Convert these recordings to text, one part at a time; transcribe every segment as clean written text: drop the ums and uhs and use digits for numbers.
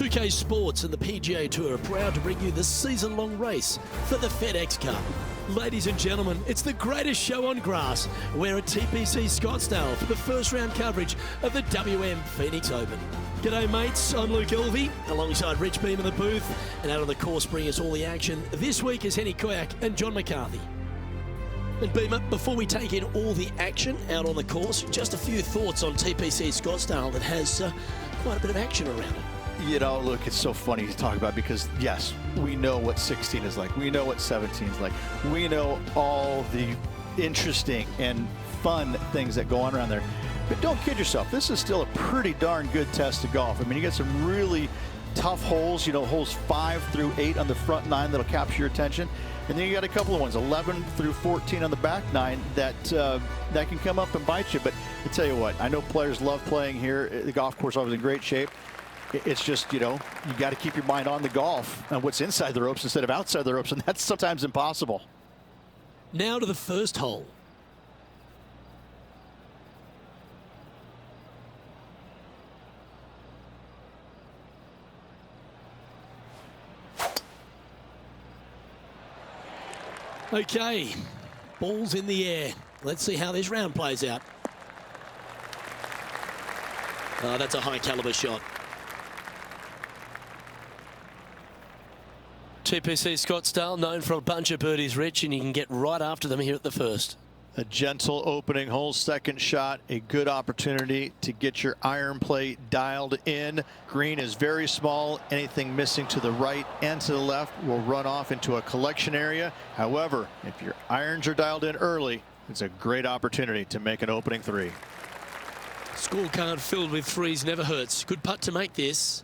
UK Sports and the PGA Tour are proud to bring you the season-long race for the FedEx Cup. Ladies and gentlemen, it's the greatest show on grass. We're at TPC Scottsdale for the first round coverage of the WM Phoenix Open. G'day mates, I'm Luke Elvey, alongside Rich Beam in the booth, and out on the course bringing us all the action this week is Henny Koyak and John McCarthy. And Beamer, before we take in all the action out on the course, just a few thoughts on TPC Scottsdale that has quite a bit of action around it. You know, look, it's so funny to talk about because, yes, we know what 16 is like. We know what 17 is like. We know all the interesting and fun things that go on around there. But don't kid yourself. This is still a pretty darn good test of golf. I mean, you get some really tough holes, you know, holes 5 through 8 on the front 9 that'll capture your attention. And then you got a couple of ones, 11 through 14 on the back 9 that can come up and bite you. But I tell you what, I know players love playing here. The golf course always in great shape. It's just, you know, you got to keep your mind on the golf and what's inside the ropes instead of outside the ropes, and that's sometimes impossible. Now to the first hole. Okay, ball's in the air. Let's see how this round plays out. Oh, that's a high caliber shot. TPC Scottsdale, known for a bunch of birdies, Rich, and you can get right after them here at the first. A gentle opening hole, second shot, a good opportunity to get your iron play dialed in. Green is very small. Anything missing to the right and to the left will run off into a collection area. However, if your irons are dialed in early, it's a great opportunity to make an opening 3. Scorecard filled with 3s never hurts. Good putt to make this.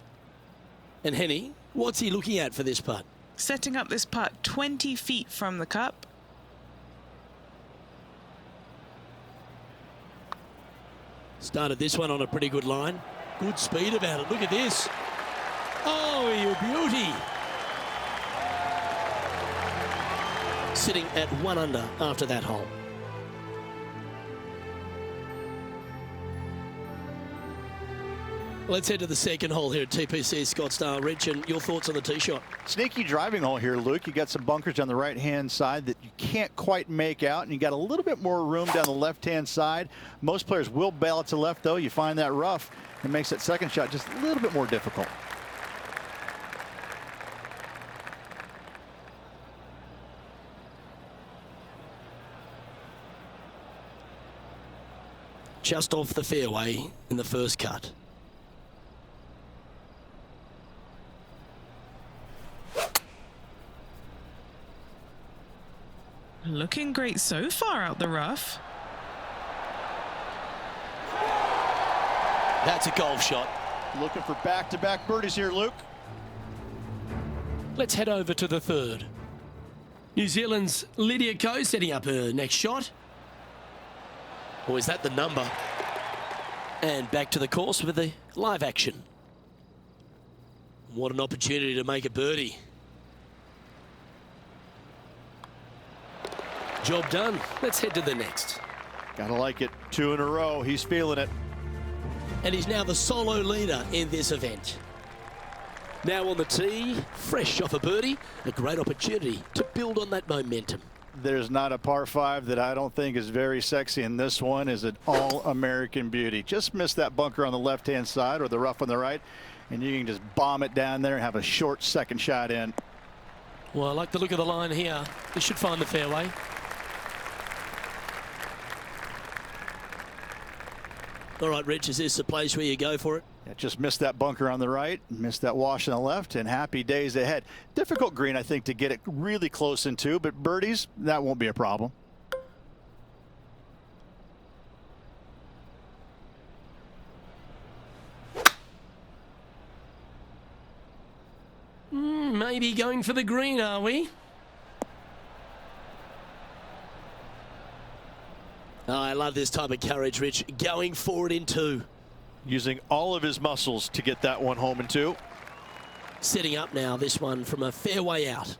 And Henny, what's he looking at for this putt? Setting up this putt 20 feet from the cup. Started this one on a pretty good line. Good speed about it. Look at this. Oh, you beauty. Sitting at 1 under after that hole. Let's head to the second hole here at TPC Scottsdale. Rich, and your thoughts on the tee shot? Sneaky driving hole here, Luke. You got some bunkers on the right-hand side that you can't quite make out, and you got a little bit more room down the left-hand side. Most players will bail it to left, though. You find that rough. It makes that second shot just a little bit more difficult. Just off the fairway in the first cut. Looking great so far out the rough. That's a golf shot. Looking for back-to-back birdies here, Luke. Let's head over to the third. New Zealand's Lydia Ko setting up her next shot. Or is that the number? And back to the course with the live action. What an opportunity to make a birdie. Job done. Let's head to the next. Gotta like it. 2 in a row. He's feeling it. And he's now the solo leader in this event. Now on the tee, fresh off a birdie, a great opportunity to build on that momentum. there's not a par 5 that I don't think is very sexy, and this one is an all-American beauty. Just missed that bunker on the left-hand side or the rough on the right, and you can just bomb it down there and have a short second shot in. Well, I like the look of the line here. This should find the fairway. All right, Rich, is this the place where you go for it? Yeah, just missed that bunker on the right, missed that wash on the left, and happy days ahead. Difficult green, I think, to get it really close into, but birdies, that won't be a problem. Maybe going for the green, are we? Oh, I love this type of courage, Rich. Going forward in 2. Using all of his muscles to get that one home in 2. Setting up now, this one from a fairway out.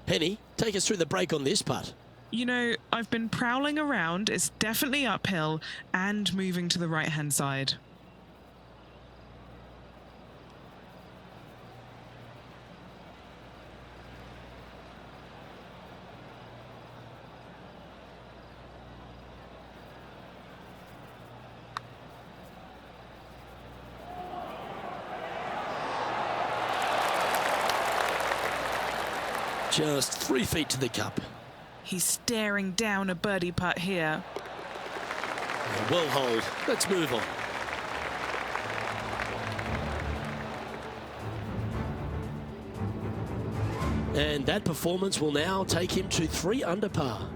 Penny, take us through the break on this putt. You know, I've been prowling around. It's definitely uphill and moving to the right-hand side. Just 3 feet to the cup. He's staring down a birdie putt here. Well hold. Let's move on. And that performance will now take him to 3 under par.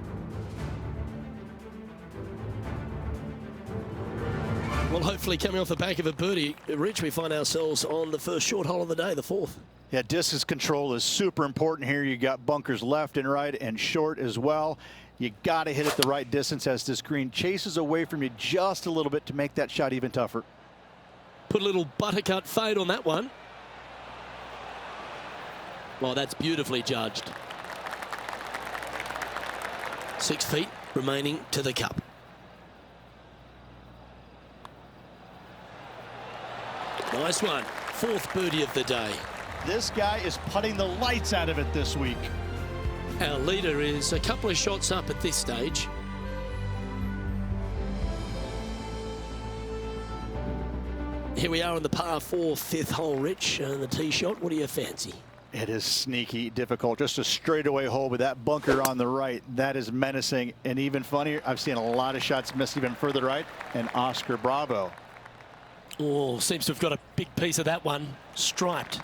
Well, hopefully coming off the back of a birdie, Rich, we find ourselves on the first short hole of the day, the 4th. Yeah, distance control is super important here. You got bunkers left and right and short as well. You got to hit it the right distance as this green chases away from you just a little bit to make that shot even tougher. Put a little buttercut fade on that one. Well, that's beautifully judged. 6 feet remaining to the cup. Nice one. 4th birdie of the day. This guy is putting the lights out of it this week. Our leader is a couple of shots up at this stage. Here we are on the par 4 5th hole, Rich, and the tee shot. What do you fancy? It is sneaky difficult. Just a straightaway hole with that bunker on the right. That is menacing. And even funnier, I've seen a lot of shots miss even further right. And Oscar Bravo. Oh, seems to have got a big piece of that one. Striped.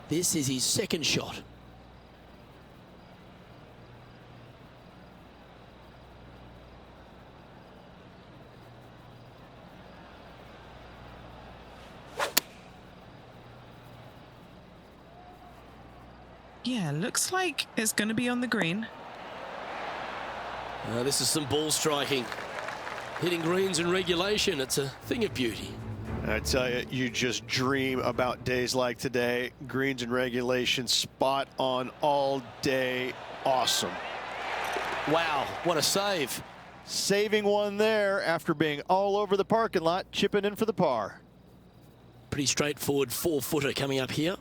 This is his 2nd shot. Yeah, looks like it's going to be on the green. This is some ball striking. Hitting greens in regulation, it's a thing of beauty. I tell you, you just dream about days like today. Greens and regulation, spot on all day. Awesome. Wow, what a save. Saving one there after being all over the parking lot, chipping in for the par. Pretty straightforward 4-footer coming up here.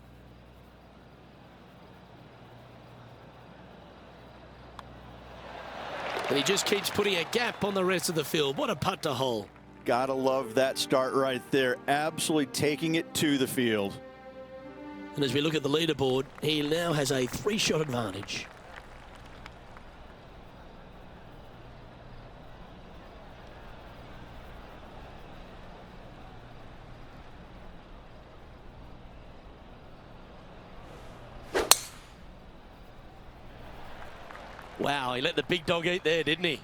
And he just keeps putting a gap on the rest of the field. What a putt to hole. Gotta love that start right there. Absolutely taking it to the field. And as we look at the leaderboard, he now has a 3-shot advantage. Wow, he let the big dog eat there, didn't he?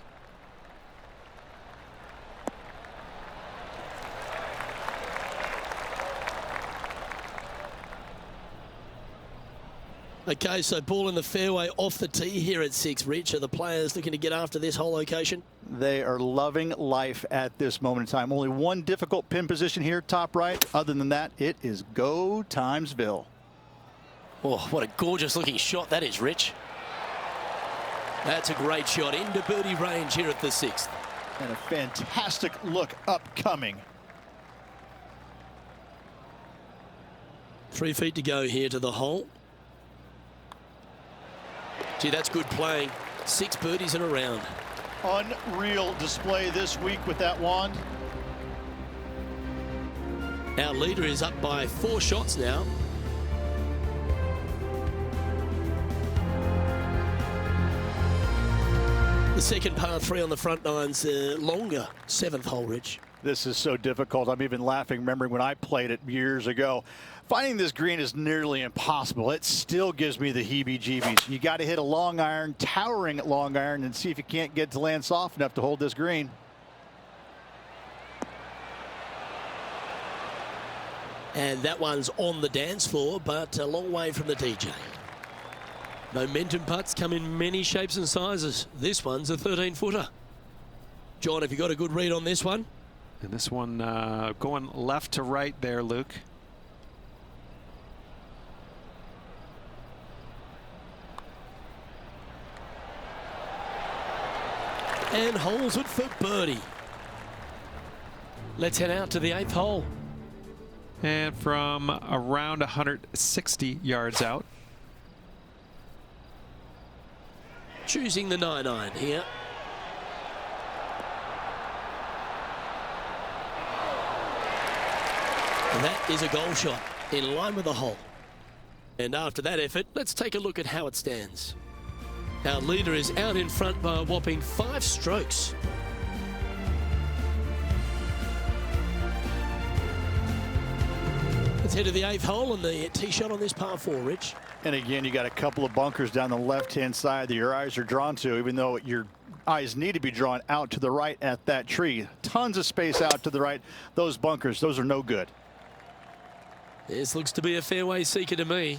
Okay, so ball in the fairway off the tee here at 6. Rich, are the players looking to get after this whole location? They are loving life at this moment in time. Only one difficult pin position here, top right. Other than that, it is go Timesville. Oh, what a gorgeous looking shot that is, Rich. That's a great shot into birdie range here at the 6th. And a fantastic look upcoming. 3 feet to go here to the hole. Gee, that's good playing. 6 birdies in a round. Unreal display this week with that wand. Our leader is up by 4 shots now. The second par 3 on the front nine's longer 7th hole, Rich. This is so difficult. I'm even laughing, remembering when I played it years ago. Finding this green is nearly impossible. It still gives me the heebie-jeebies. You got to hit a long iron, towering long iron, and see if you can't get to land soft enough to hold this green. And that one's on the dance floor, but a long way from the DJ. Momentum putts come in many shapes and sizes. This one's a 13-footer. John, have you got a good read on this one? And this one going left to right there, Luke. And holds it for birdie. Let's head out to the 8th hole. And from around 160 yards out. Choosing the 9-iron here. And that is a goal shot in line with the hole. And after that effort, let's take a look at how it stands. Our leader is out in front by a whopping 5 strokes. Let's head to the 8th hole and the tee shot on this par 4, Rich. And again, you got a couple of bunkers down the left-hand side that your eyes are drawn to, even though your eyes need to be drawn out to the right at that tree. Tons of space out to the right. Those bunkers, those are no good. This looks to be a fairway seeker to me.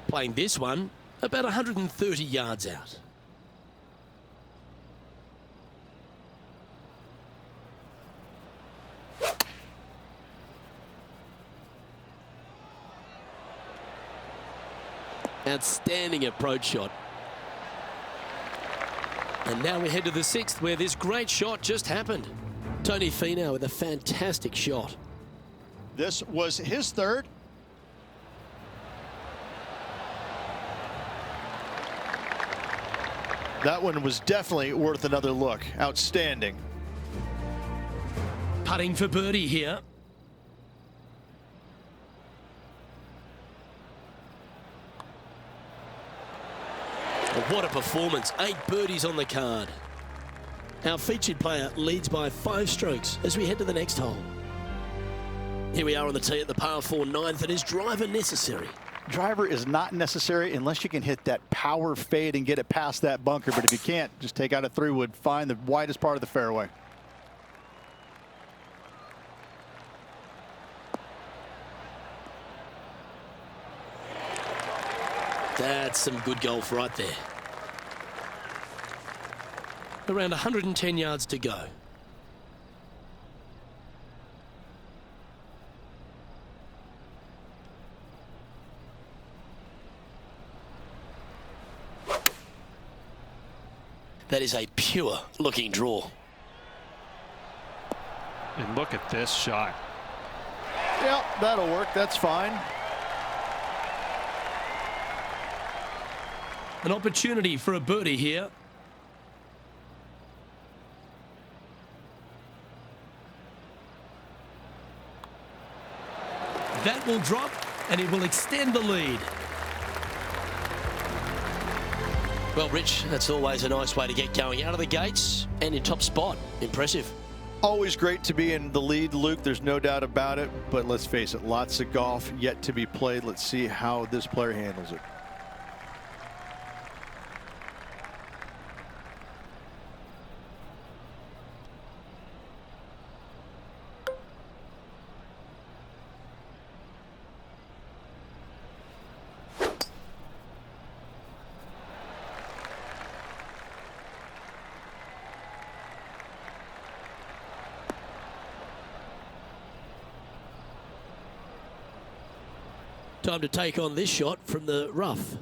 Playing this one about 130 yards out. Outstanding approach shot. And now we head to the 6th, where this great shot just happened. Tony Finau with a fantastic shot. This was his 3rd. That one was definitely worth another look. Outstanding. Putting for birdie here. What a performance. 8 birdies on the card. Our featured player leads by 5 strokes as we head to the next hole. Here we are on the tee at the par 4 9th, and is driver necessary? Driver is not necessary unless you can hit that power fade and get it past that bunker. But if you can't, just take out a 3-wood, find the widest part of the fairway. That's some good golf right there. Around 110 yards to go. That is a pure looking draw. And look at this shot. Yeah, that'll work. That's fine. An opportunity for a birdie here. That will drop, and it will extend the lead. Well, Rich, that's always a nice way to get going out of the gates and in top spot. Impressive. Always great to be in the lead, Luke. There's no doubt about it. But let's face it, lots of golf yet to be played. Let's see how this player handles it. Time to take on this shot from the rough.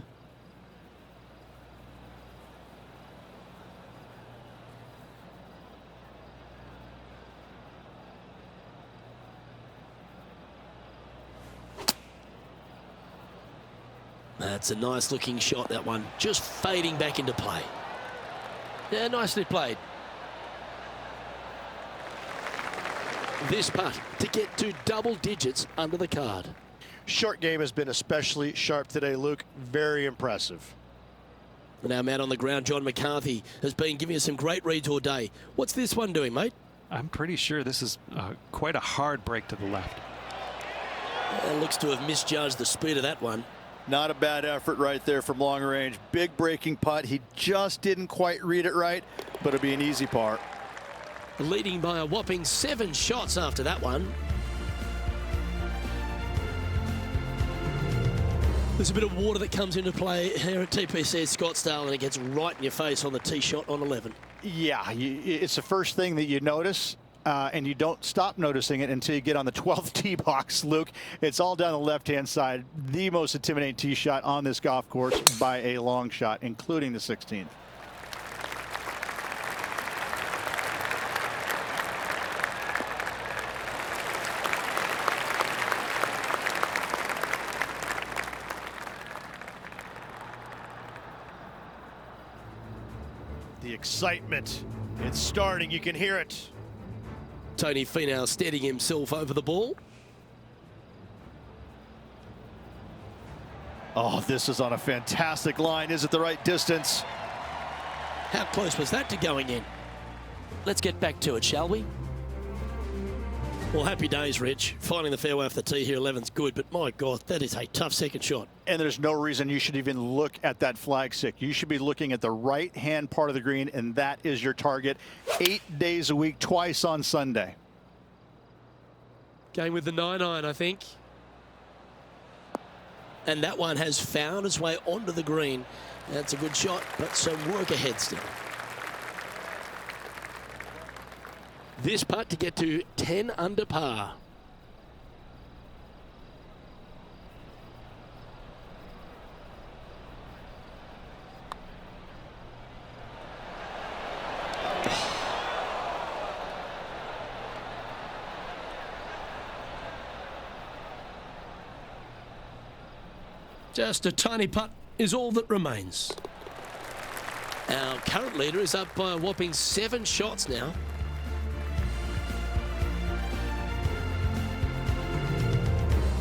That's a nice looking shot, that one. Just fading back into play. Yeah, nicely played. This putt to get to double digits under the card. Short game has been especially sharp today, Luke. Very impressive. And our man on the ground, John McCarthy, has been giving us some great reads all day. What's this one doing, mate? I'm pretty sure this is quite a hard break to the left. Looks to have misjudged the speed of that one. Not a bad effort right there from long range. Big breaking putt. He just didn't quite read it right, but it'll be an easy par. Leading by a whopping 7 shots after that one. There's a bit of water that comes into play here at TPC Scottsdale, and it gets right in your face on the tee shot on 11. Yeah, it's the first thing that you notice, and you don't stop noticing it until you get on the 12th tee box, Luke. It's all down the left-hand side. The most intimidating tee shot on this golf course by a long shot, including the 16th. The excitement, it's starting. You can hear it. Tony Finau steadying himself over the ball. Oh, this is on a fantastic line. Is it the right distance? How close was that to going in? Let's get back to it, shall we? Well, happy days, Rich. Finding the fairway off the tee here, 11's good, but my God, that is a tough second shot. And there's no reason you should even look at that flag stick. You should be looking at the right-hand part of the green, and that is your target. 8 days a week, twice on Sunday. Going with the 9-iron, I think. And that one has found its way onto the green. That's a good shot, but some work ahead still. This putt to get to 10 under par. Just a tiny putt is all that remains. Our current leader is up by a whopping 7 shots now.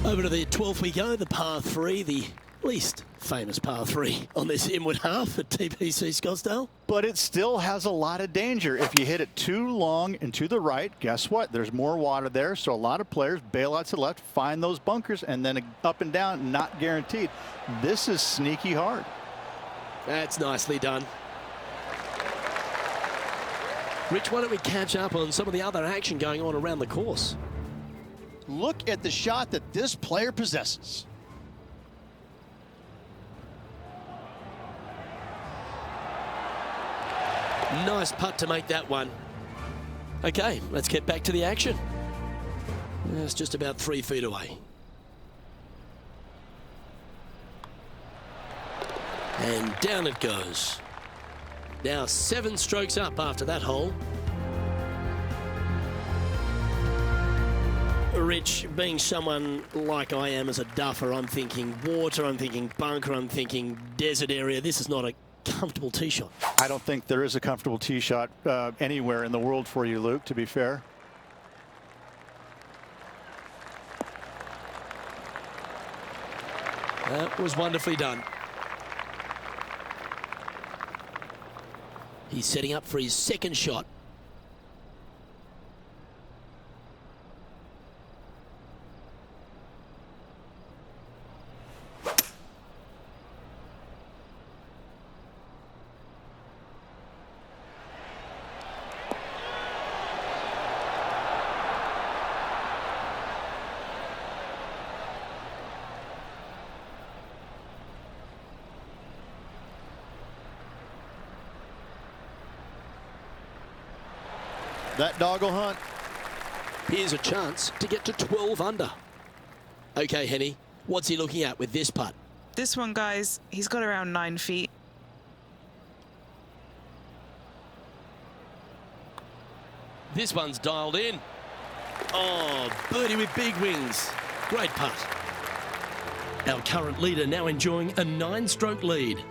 Over to the 12th we go, the par 3, the least famous par 3 on this inward half at TPC Scottsdale. But it still has a lot of danger. If you hit it too long and to the right, guess what? There's more water there, so a lot of players bail out to the left, find those bunkers, and then up and down, not guaranteed. This is sneaky hard. That's nicely done. Rich, why don't we catch up on some of the other action going on around the course? Look at the shot that this player possesses. Nice putt to make that one. Okay, let's get back to the action. It's just about 3 feet away. And down it goes. Now 7 strokes up after that hole. Rich, being someone like I am as a duffer, I'm thinking water, I'm thinking bunker, I'm thinking desert area. This is not a comfortable tee shot. I don't think there is a comfortable tee shot anywhere in the world for you, Luke, to be fair. That was wonderfully done. He's setting up for his second shot. That dog will hunt. Here's a chance to get to 12 under. Okay, Henny, what's he looking at with this putt? This one, guys, he's got around 9 feet. This one's dialed in. Oh, birdie with big wings. Great putt. Our current leader now enjoying a 9-stroke lead.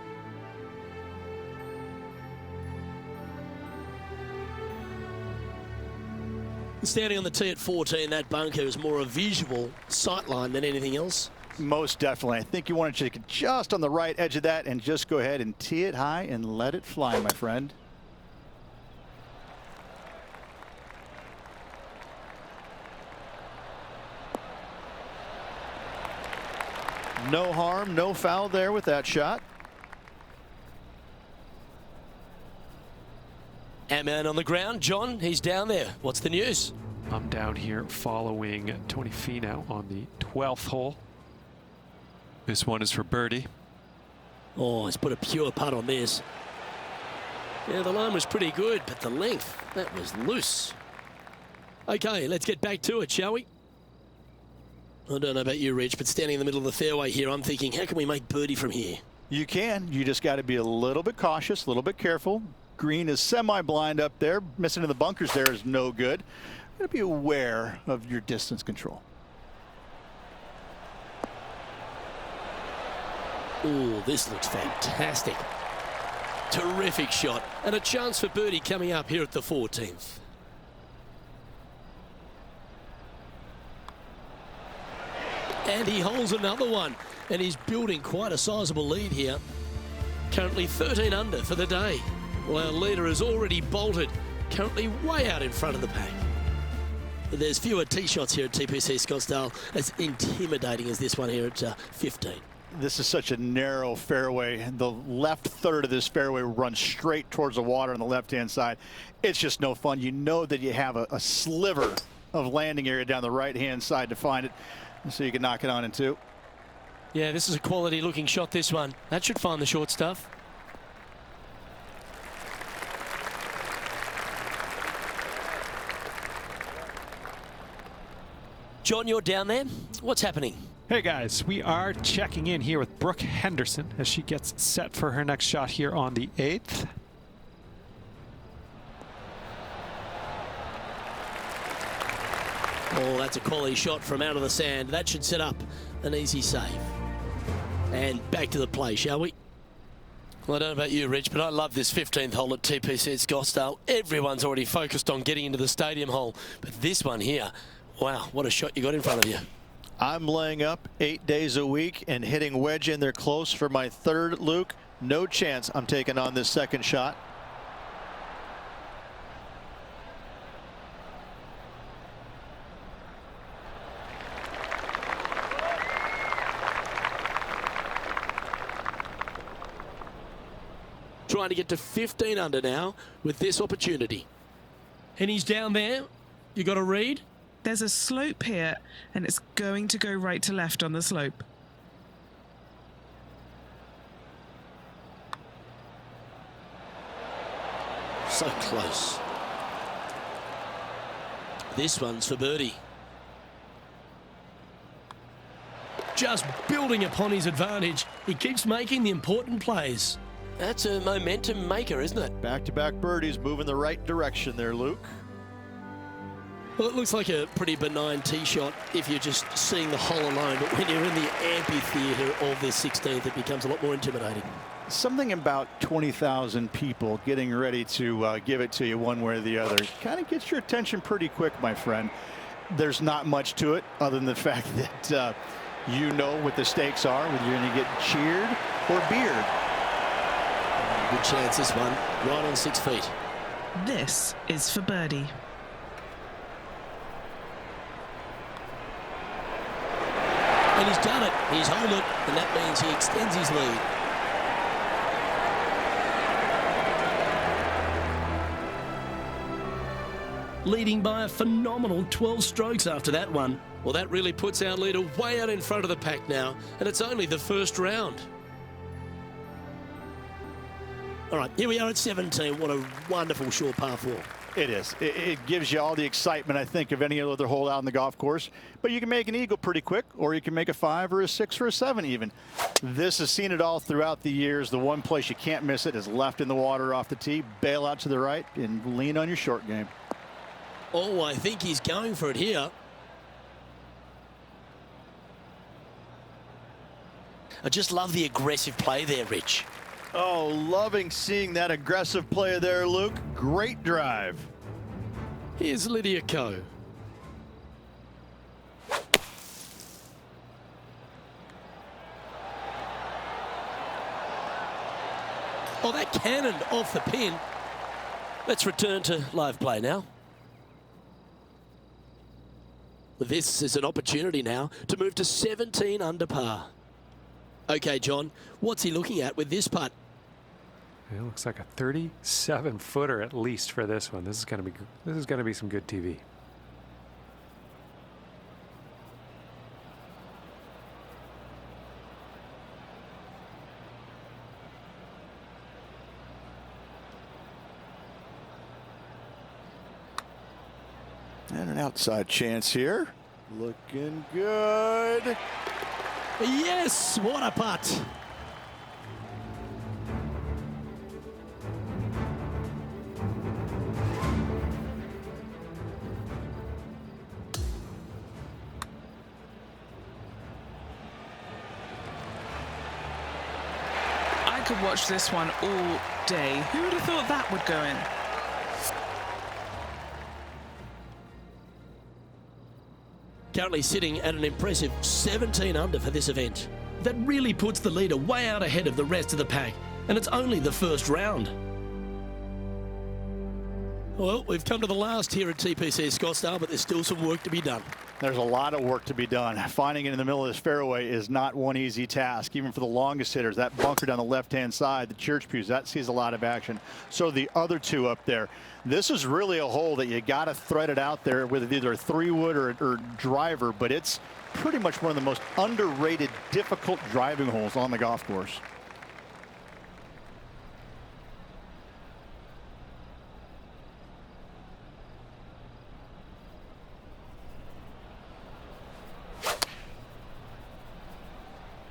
Standing on the tee at 14, that bunker is more a visual sightline than anything else. Most definitely. I think you want to get just on the right edge of that and just go ahead and tee it high and let it fly, my friend. No harm, no foul there with that shot. Ant-Man on the ground. John, he's down there. What's the news? I'm down here following Tony Finau on the 12th hole. This one is for birdie. Oh, he's put a pure putt on this. Yeah, the line was pretty good, but the length, that was loose. Okay, let's get back to it, shall we? I don't know about you, Rich, but standing in the middle of the fairway here, I'm thinking, how can we make birdie from here? You can. You just got to be a little bit cautious, a little bit careful. Green is semi-blind up there. Missing in the bunkers there is no good. You got to be aware of your distance control. Oh, this looks fantastic. Terrific shot. And a chance for birdie coming up here at the 14th. And he holds another one. And he's building quite a sizable lead here. Currently 13 under for the day. Well, our leader has already bolted. Currently way out in front of the pack. There's fewer tee shots here at TPC Scottsdale as intimidating as this one here at 15. This is such a narrow fairway. The left third of this fairway runs straight towards the water on the left-hand side. It's just no fun. You know that you have a sliver of landing area down the right-hand side to find it, so you can knock it on in two. Yeah, this is a quality-looking shot, this one. That should find the short stuff. John, you're down there. What's happening? Hey guys, we are checking in here with Brooke Henderson as she gets set for her next shot here on the 8th. Oh, that's a quality shot from out of the sand. That should set up an easy save. And back to the play, shall we? Well, I don't know about you, Rich, but I love this 15th hole at TPC at Scottsdale. Everyone's already focused on getting into the stadium hole. But this one here, wow, what a shot you got in front of you. I'm laying up 8 days a week and hitting wedge in there close for my third, Luke. No chance I'm taking on this second shot. Trying to get to 15 under now with this opportunity. And he's down there. You got a read? There's a slope here, and it's going to go right to left on the slope. So close. This one's for birdie. Just building upon his advantage. He keeps making the important plays. That's a momentum maker, isn't it? Back-to-back birdies moving the right direction there, Luke. Well, it looks like a pretty benign tee shot if you're just seeing the hole alone, but when you're in the amphitheater of this 16th, it becomes a lot more intimidating. Something about 20,000 people getting ready to give it to you one way or the other kind of gets your attention pretty quick, my friend. There's not much to it other than the fact that you know what the stakes are, whether you're going to get cheered or beered. Good chance, this one, right on 6 feet. This is for birdie. And he's done it. He's held it, and that means he extends his lead. Leading by a phenomenal 12 strokes after that one. Well, that really puts our leader way out in front of the pack now, and it's only the first round. All right, here we are at 17. What a wonderful short par 4. It is. It gives you all the excitement, I think, of any other hole out in the golf course. But you can make an eagle pretty quick, or you can make a 5 or a 6 or a 7 even. This has seen it all throughout the years. The one place you can't miss it is left in the water off the tee. Bail out to the right and lean on your short game. Oh, I think he's going for it here. I just love the aggressive play there, Rich. Oh, loving seeing that aggressive play there, Luke. Great drive. Here's Lydia Ko. Oh, that cannoned off the pin. Let's return to live play now. This is an opportunity now to move to 17 under par. Okay, John, what's he looking at with this putt? It looks like a 37-footer at least for this one. This is going to be some good TV. And an outside chance here. Looking good. Yes, what a putt. I could watch this one all day. Who would have thought that would go in? Currently sitting at an impressive 17 under for this event. That really puts the leader way out ahead of the rest of the pack, and it's only the first round. Well, we've come to the last here at TPC Scottsdale, but there's still some work to be done. There's a lot of work to be done. Finding it in the middle of this fairway is not one easy task, even for the longest hitters. That bunker down the left-hand side, the church pews, that sees a lot of action. So the other two up there. This is really a hole that you got to thread it out there with either a 3-wood or driver, but it's pretty much one of the most underrated, difficult driving holes on the golf course.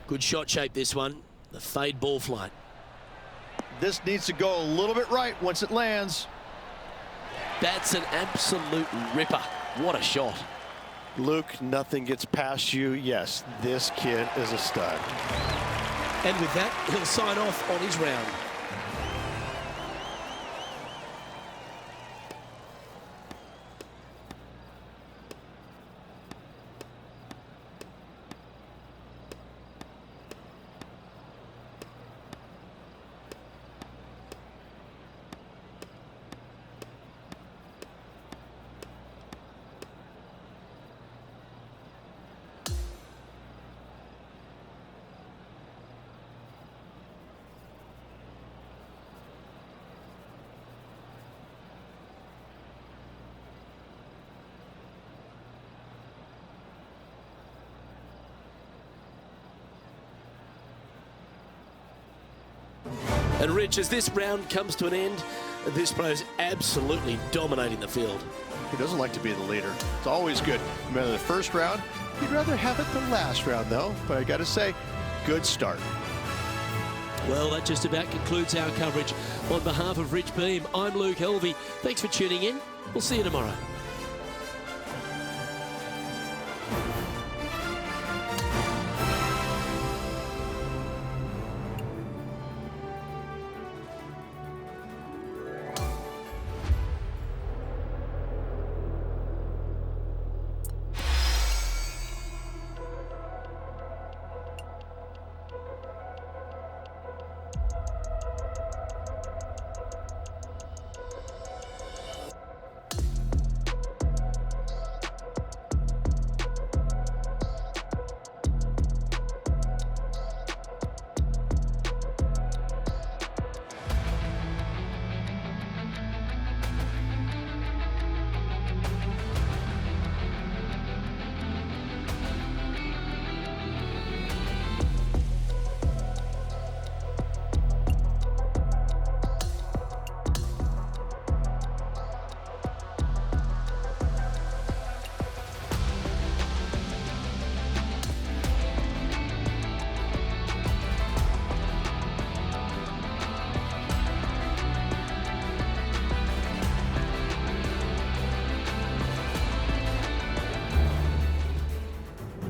Good shot shape, this one. The fade ball flight. This needs to go a little bit right once it lands. That's an absolute ripper. What a shot. Luke, nothing gets past you. Yes, this kid is a stud. And with that, he'll sign off on his round. And Rich, as this round comes to an end, this pro is absolutely dominating the field. He doesn't like to be the leader. It's always good. No matter the first round, he'd rather have it the last round, though. But I got to say, good start. Well, that just about concludes our coverage. On behalf of Rich Beam, I'm Luke Helvey. Thanks for tuning in. We'll see you tomorrow.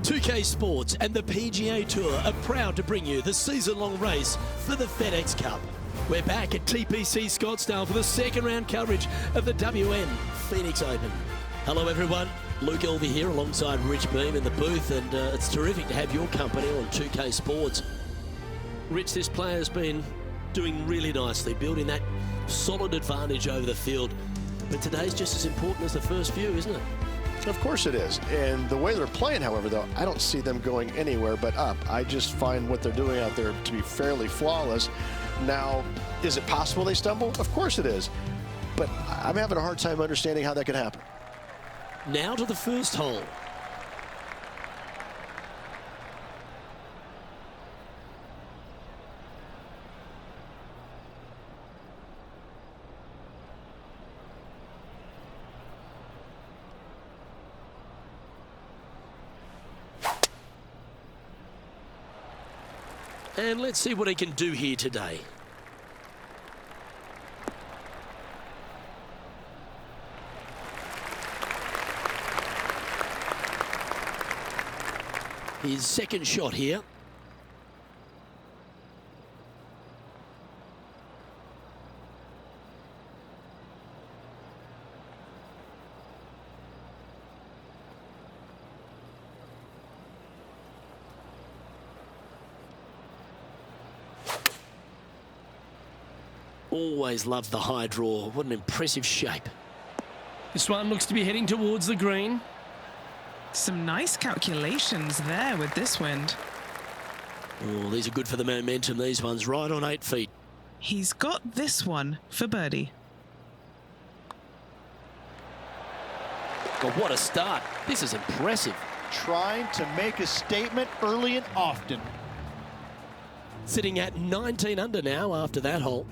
2K Sports and the PGA Tour are proud to bring you the season-long race for the FedEx Cup. We're back at TPC Scottsdale for the second round coverage of the WN Phoenix Open. Hello everyone, Luke Elvey here alongside Rich Beam in the booth, and it's terrific to have your company on 2K Sports. Rich, this player has been doing really nicely, building that solid advantage over the field. But today's just as important as the first few, isn't it? Of course it is. And the way they're playing, however, though, I don't see them going anywhere but up. I just find what they're doing out there to be fairly flawless. Now, is it possible they stumble? Of course it is. But I'm having a hard time understanding how that could happen. Now to the first hole. And let's see what he can do here today. His second shot here. Always loved the high draw. What an impressive shape. This one looks to be heading towards the green. Some nice calculations there with this wind. Oh, these are good for the momentum, these ones, right on 8 feet. He's got this one for birdie. Oh, what a start. This is impressive. Trying to make a statement early and often. Sitting at 19 under now after that hole.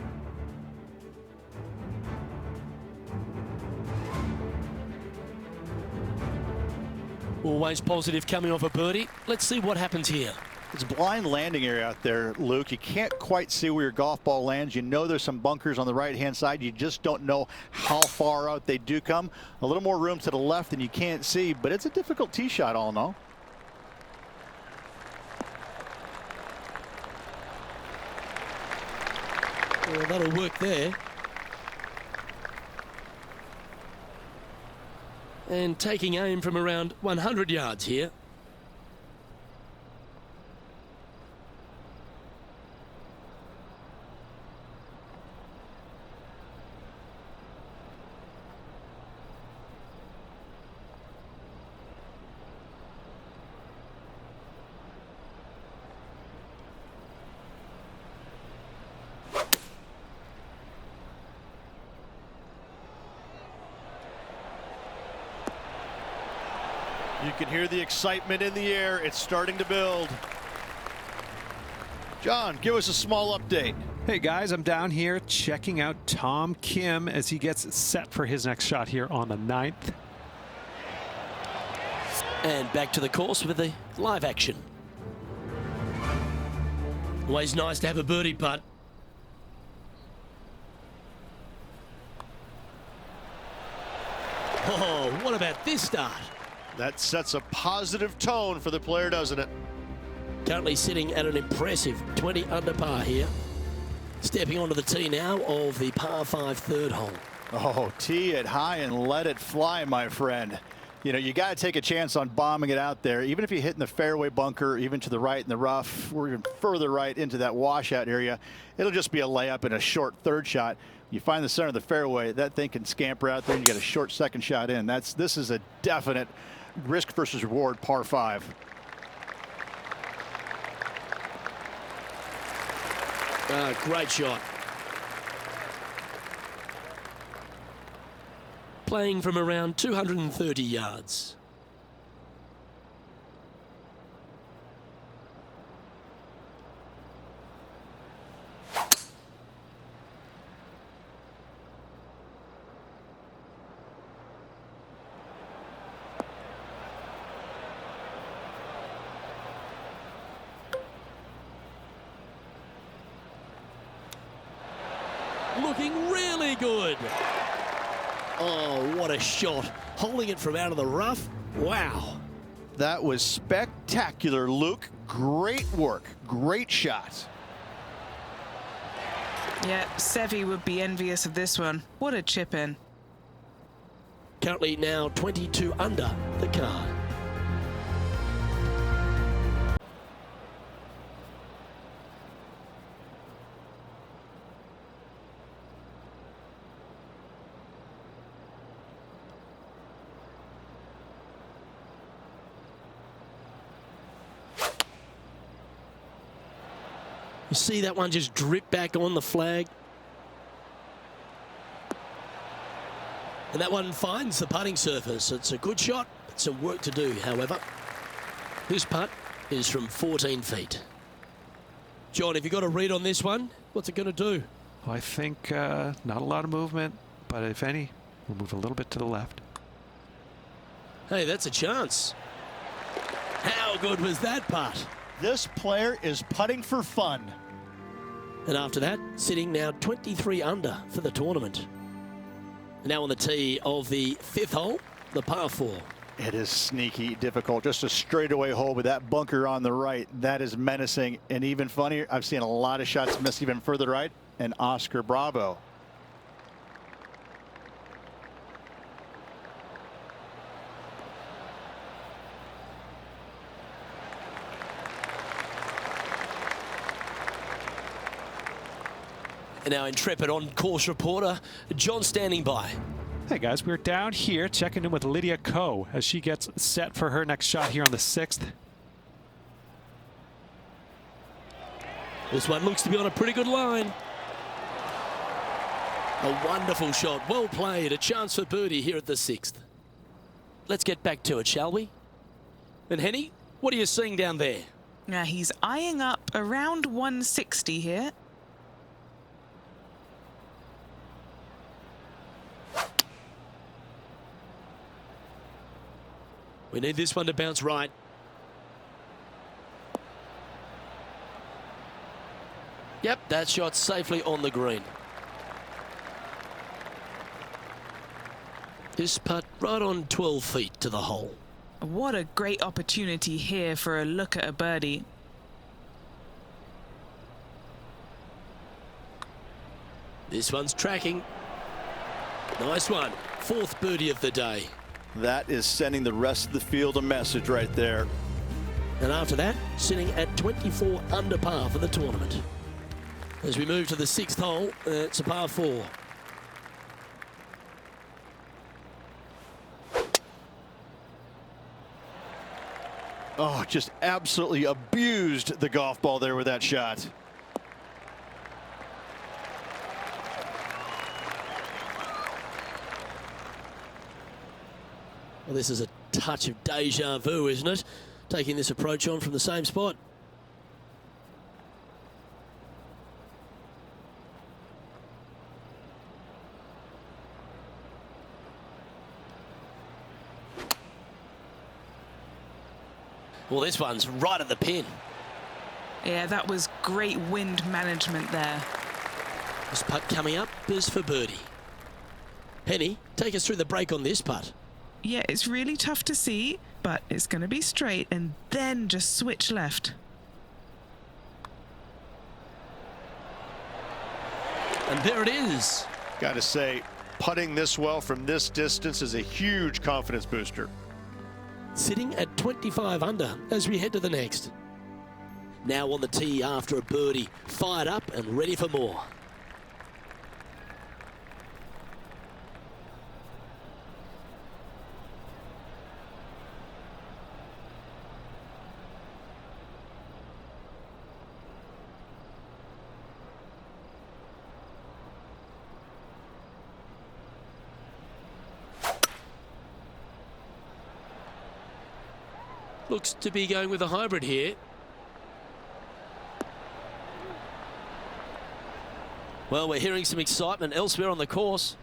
Always positive coming off a birdie. Let's see what happens here. It's a blind landing area out there, Luke. You can't quite see where your golf ball lands. You know there's some bunkers on the right-hand side. You just don't know how far out they do come. A little more room to the left than you can't see, but it's a difficult tee shot all in all. Well, that'll work there. And taking aim from around 100 yards here. You can hear the excitement in the air. It's starting to build. John, give us a small update. Hey guys, I'm down here checking out Tom Kim as he gets set for his next shot here on the 9th. And back to the course with the live action. Always nice to have a birdie putt. Oh, what about this start? That sets a positive tone for the player, doesn't it? Currently sitting at an impressive 20 under par here. Stepping onto the tee now of the par 5 third hole. Oh, tee it high and let it fly, my friend. You know, you got to take a chance on bombing it out there. Even if you hit in the fairway bunker, even to the right in the rough, or even further right into that washout area, it'll just be a layup and a short third shot. You find the center of the fairway, that thing can scamper out there and you get a short second shot in. This is a definite risk versus reward par 5. Great shot. Playing from around 230 yards. Looking really good. Oh, what a shot. Holding it from out of the rough. Wow. That was spectacular. spectacular, Luke. Great work. Great shot. Yeah, Sevi would be envious of this one. What a chip in. Currently now 22 under the card. You see that one just drip back on the flag. And that one finds the putting surface. It's a good shot, but some work to do, however. This putt is from 14 feet. John, have you got a read on this one? What's it going to do? I think not a lot of movement, but if any, we'll move a little bit to the left. Hey, that's a chance. How good was that putt? This player is putting for fun. And after that, sitting now 23 under for the tournament. Now on the tee of the 5th hole, the par 4. It is sneaky difficult. Just a straightaway hole with that bunker on the right. That is menacing. And even funnier, I've seen a lot of shots miss even further right. And Oscar Bravo. And our intrepid on-course reporter, John, standing by. Hey guys, we're down here checking in with Lydia Ko as she gets set for her next shot here on the 6th. This one looks to be on a pretty good line. A wonderful shot, well played, a chance for birdie here at the 6th. Let's get back to it, shall we? And Henny, what are you seeing down there? Now he's eyeing up around 160 here. We need this one to bounce right. Yep, that shot safely on the green. This putt right on 12 feet to the hole. What a great opportunity here for a look at a birdie. This one's tracking. Nice one. 4th birdie of the day. That is sending the rest of the field a message right there. And after that, sitting at 24 under par for the tournament. As we move to the 6th hole, it's a par 4. Oh, just absolutely abused the golf ball there with that shot. Well, this is a touch of deja vu, isn't it? Taking this approach on from the same spot. Well, this one's right at the pin. Yeah, that was great wind management there. This putt coming up is for birdie. Henny, take us through the break on this putt. Yeah, it's really tough to see, but it's going to be straight and then just switch left. And there it is. Got to say, putting this well from this distance is a huge confidence booster. Sitting at 25 under as we head to the next. Now on the tee after a birdie, fired up and ready for more. Looks to be going with a hybrid here. Well, we're hearing some excitement elsewhere on the course.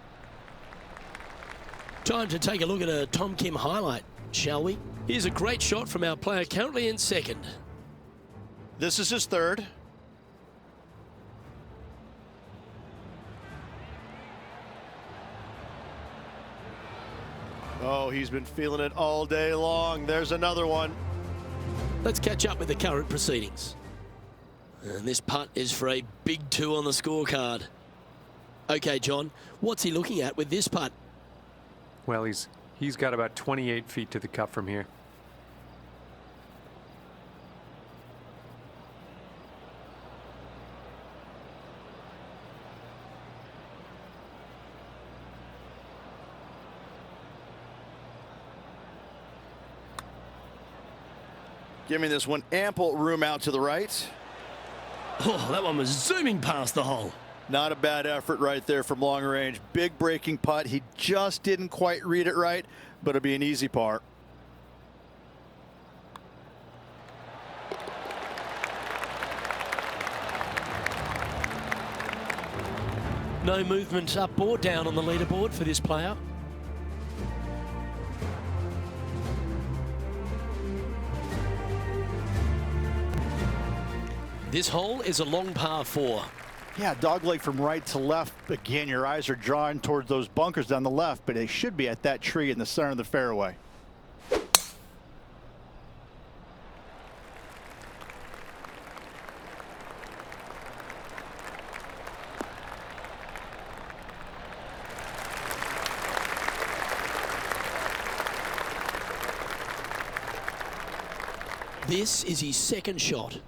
Time to take a look at a Tom Kim highlight, shall we? Here's a great shot from our player currently in 2nd. This is his 3rd. Oh, he's been feeling it all day long. There's another one. Let's catch up with the current proceedings. And this putt is for a big 2 on the scorecard. Okay, John, what's he looking at with this putt? Well, he's got about 28 feet to the cup from here. Giving this one ample room out to the right. Oh, that one was zooming past the hole. Not a bad effort right there from long range. Big breaking putt. He just didn't quite read it right, but it'll be an easy par. No movement up or down on the leaderboard for this player. This hole is a long par 4. Yeah, dogleg from right to left. Again, your eyes are drawn towards those bunkers down the left, but they should be at that tree in the center of the fairway. This is his second shot.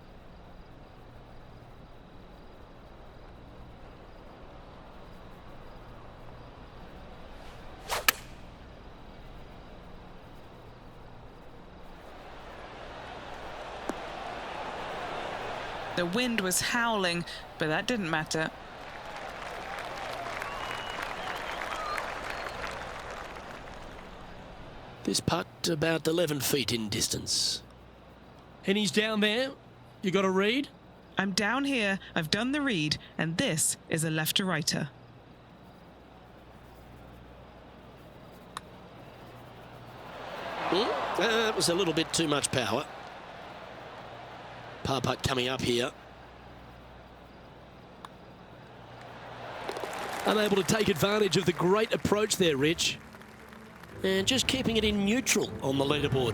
The wind was howling, but that didn't matter. This putt about 11 feet in distance. And he's down there. You got a read? I'm down here, I've done the read, and this is a left-to-righter. That was a little bit too much power. Par putt coming up here. Unable to take advantage of the great approach there, Rich. And just keeping it in neutral on the leaderboard.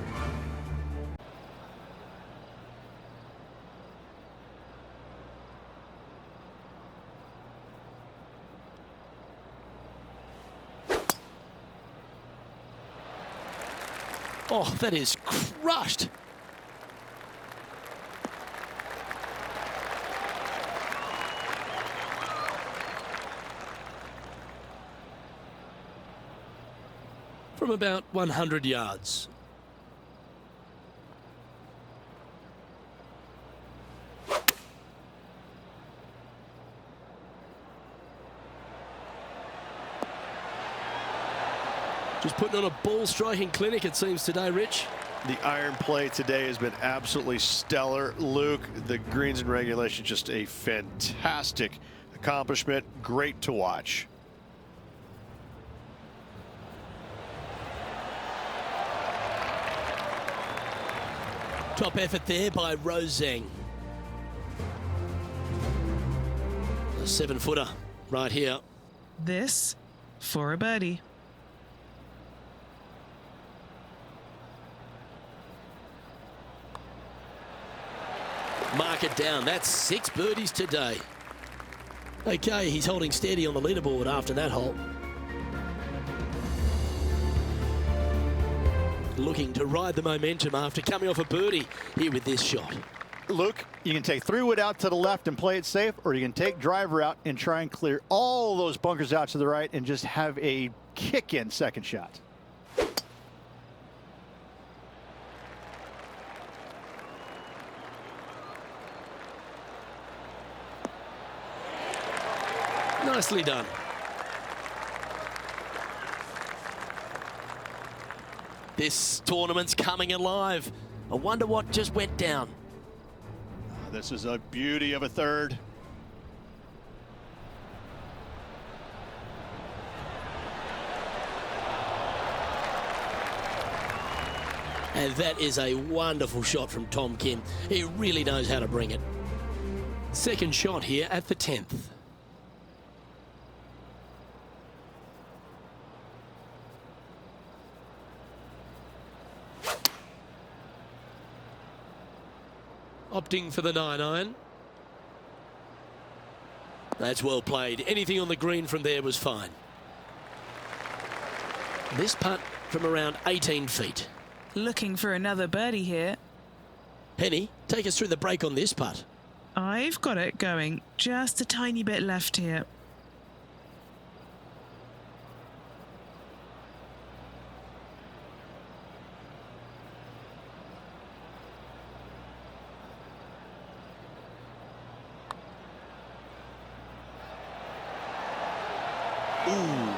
Oh, that is crushed. From about 100 yards. Just putting on a ball striking clinic, it seems, today, Rich. The iron play today has been absolutely stellar. Luke, the greens and regulation, just a fantastic accomplishment. Great to watch. Top effort there by Roseng. A 7-footer right here. This for a birdie. Mark it down. That's 6 birdies today. Okay, he's holding steady on the leaderboard after that hole. Looking to ride the momentum after coming off a birdie here with this shot. Luke, you can take 3-wood out to the left and play it safe, or you can take driver out and try and clear all those bunkers out to the right and just have a kick-in second shot. Nicely done. This tournament's coming alive. I wonder what just went down. This is a beauty of a third. And that is a wonderful shot from Tom Kim. He really knows how to bring it. Second shot here at the 10th. Opting for the 9-iron. That's well played. Anything on the green from there was fine. This putt from around 18 feet. Looking for another birdie here. Penny, take us through the break on this putt. I've got it going. Just a tiny bit left here. Ooh.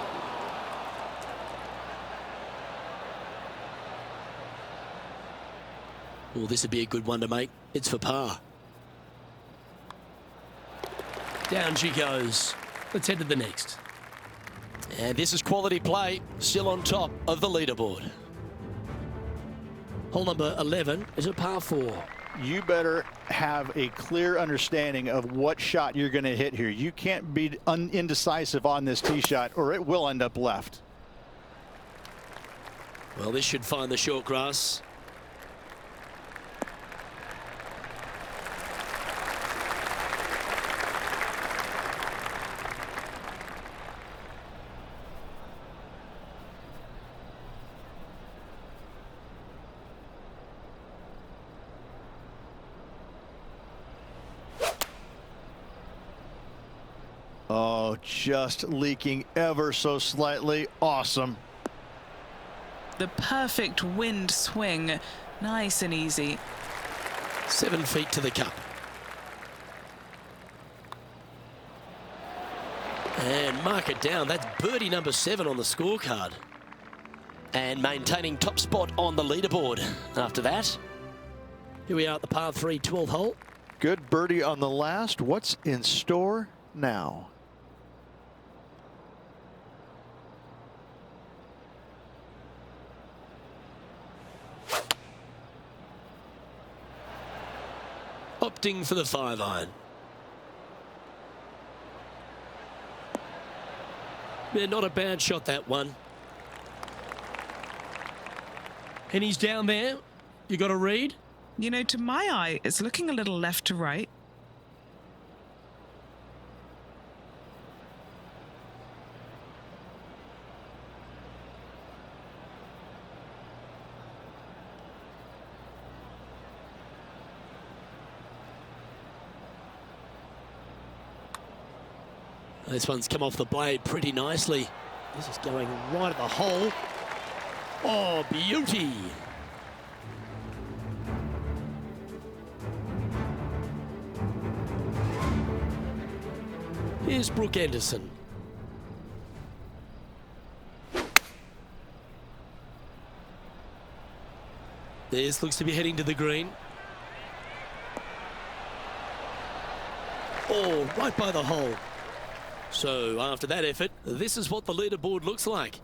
Well, this would be a good one to make. It's for par. Down she goes. Let's head to the next. And this is quality play, still on top of the leaderboard. Hole number 11 is a par 4. You better have a clear understanding of what shot you're going to hit here. You can't be indecisive on this tee shot or it will end up left. Well, this should find the short grass. Oh, just leaking ever so slightly. Awesome. The perfect wind swing. Nice and easy. 7 feet to the cup. And mark it down. That's birdie number 7 on the scorecard. And maintaining top spot on the leaderboard. After that, here we are at the par 3 12th hole. Good birdie on the last. What's in store now? Opting for the 5-iron. Yeah, not a bad shot, that one. And he's down there. You got a read? You know, to my eye, it's looking a little left to right. This one's come off the blade pretty nicely. This is going right at the hole. Oh, beauty. Here's Brooke Anderson. This looks to be heading to the green. Oh, right by the hole. So after that effort, this is what the leaderboard looks like.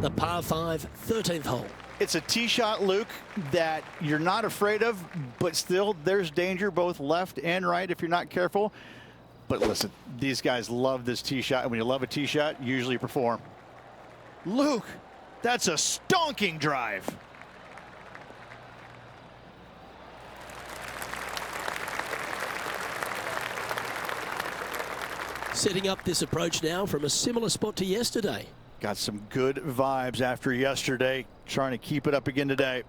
The par 5 13th hole. It's a tee shot, Luke, that you're not afraid of, but still there's danger both left and right if you're not careful. But listen, these guys love this tee shot, and when you love a tee shot, you usually perform. Luke, that's a stonking drive. Setting up this approach now from a similar spot to yesterday. Got some good vibes after yesterday, trying to keep it up again today.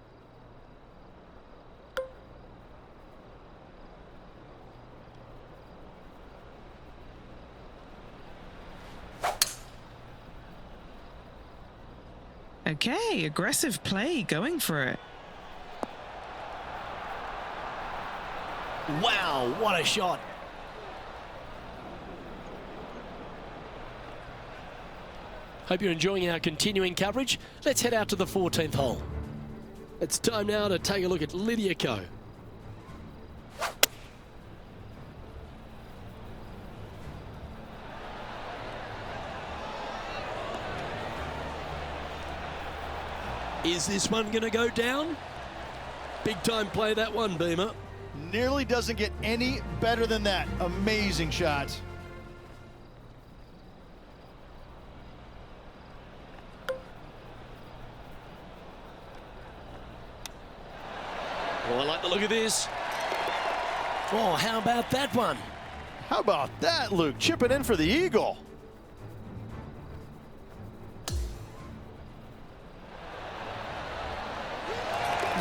Okay, aggressive play, going for it. Wow, what a shot. Hope you're enjoying our continuing coverage. Let's head out to the 14th hole. It's time now to take a look at Lydia Ko. Is this one going to go down? Big time play, that one, Beamer. Nearly doesn't get any better than that. Amazing shot. Oh, I like the look of this. Oh, how about that one? How about that, Luke? Chipping in for the eagle.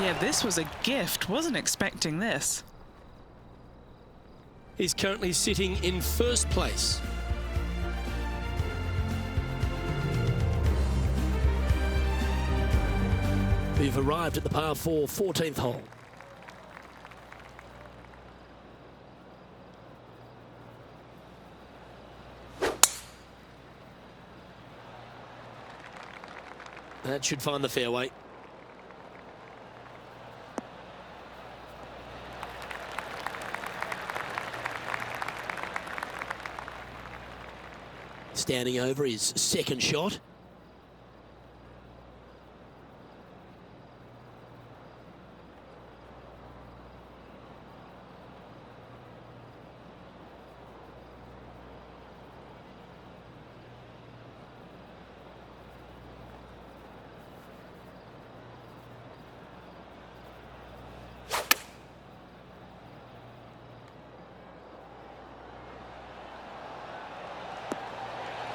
Yeah, this was a gift. Wasn't expecting this. He's currently sitting in first place. We've arrived at the par 4 14th hole. That should find the fairway. Standing over his second shot.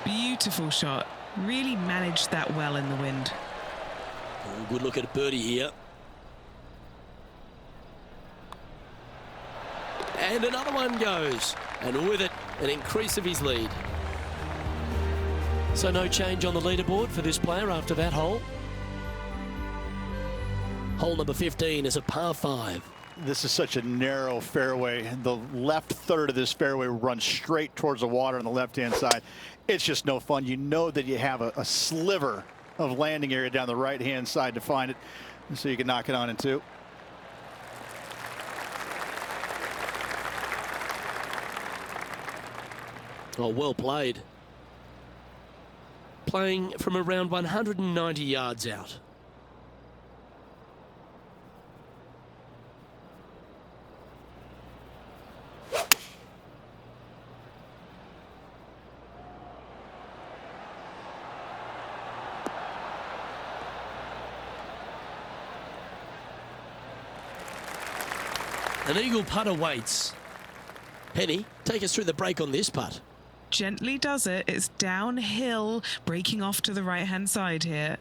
Beautiful shot. Really managed that well in the wind. Oh, good look at a birdie here. And another one goes. And with it, an increase of his lead. So no change on the leaderboard for this player after that hole. Hole number 15 is a par 5. This is such a narrow fairway. The left third of this fairway runs straight towards the water on the left-hand side. It's just no fun. You know that you have a sliver of landing area down the right-hand side to find it, so you can knock it on in two. Oh, well played. Playing from around 190 yards out. An eagle putt awaits. Penny, take us through the break on this putt. Gently does it. It's downhill, breaking off to the right-hand side here.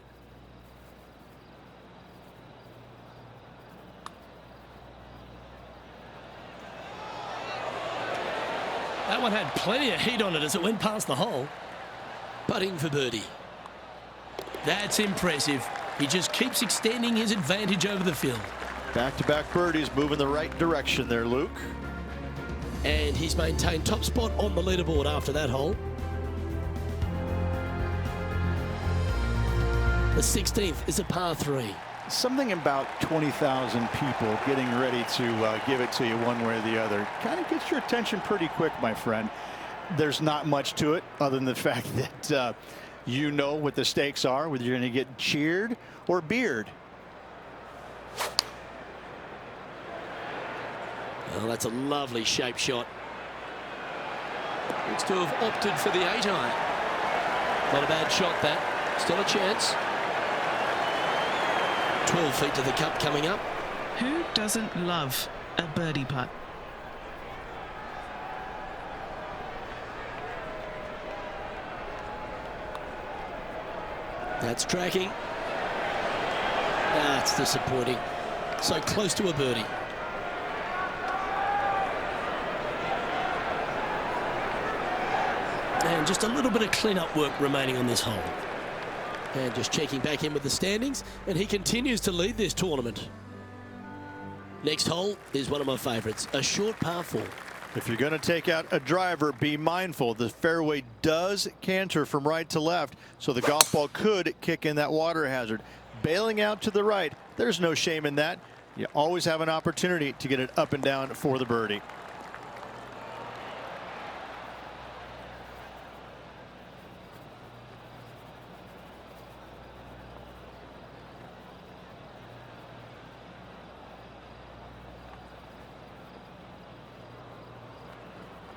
That one had plenty of heat on it as it went past the hole. Putting for birdie. That's impressive. He just keeps extending his advantage over the field. Back-to-back birdies, moving the right direction there, Luke. And he's maintained top spot on the leaderboard after that hole. The 16th is a par 3. Something about 20,000 people getting ready to give it to you one way or the other kind of gets your attention pretty quick, my friend. There's not much to it other than the fact that you know what the stakes are, whether you're going to get cheered or beered. Oh, that's a lovely shape shot. Looks to have opted for the 8-iron. Not a bad shot, that. Still a chance. 12 feet to the cup coming up. Who doesn't love a birdie putt? That's tracking. That's disappointing. So close to a birdie. And just a little bit of clean-up work remaining on this hole. And just checking back in with the standings, and he continues to lead this tournament. Next hole is one of my favourites, a short par 4. If you're going to take out a driver, be mindful. The fairway does canter from right to left, so the golf ball could kick in that water hazard. Bailing out to the right, there's no shame in that. You always have an opportunity to get it up and down for the birdie.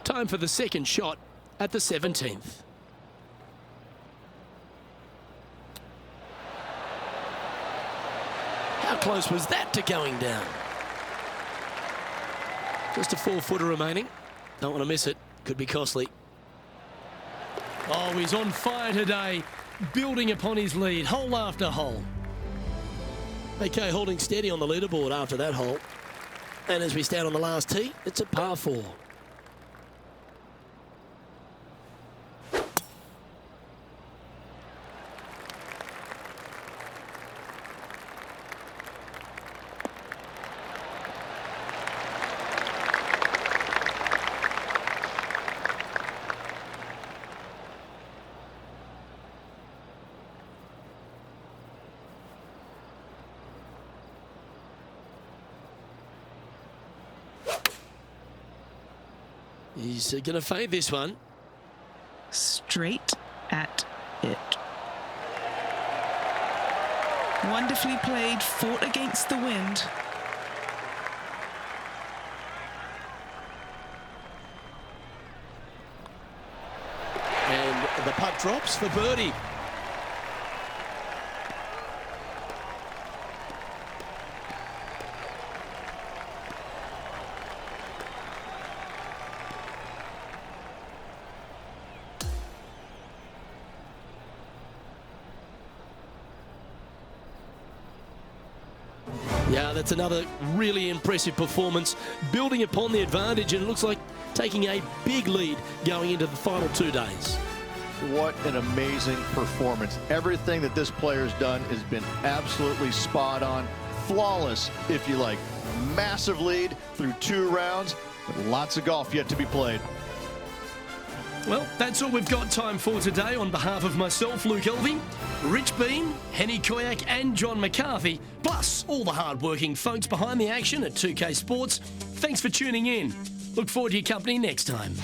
Time for the second shot at the 17th. How close was that to going down? Just a 4-footer remaining. Don't want to miss it. Could be costly. Oh, he's on fire today, building upon his lead, hole after hole. Okay, holding steady on the leaderboard after that hole. And as we stand on the last tee, it's a par 4. He's going to fade this one. Straight at it. Wonderfully played, fought against the wind. And the putt drops for birdie. Yeah, that's another really impressive performance, building upon the advantage, and it looks like taking a big lead going into the final 2 days. What an amazing performance. Everything that this player's done has been absolutely spot on, flawless, if you like. Massive lead through 2 rounds, but lots of golf yet to be played. Well, that's all we've got time for today. On behalf of myself, Luke Elvey, Rich Bean, Henny Koyak and John McCarthy, plus all the hard-working folks behind the action at 2K Sports, thanks for tuning in. Look forward to your company next time.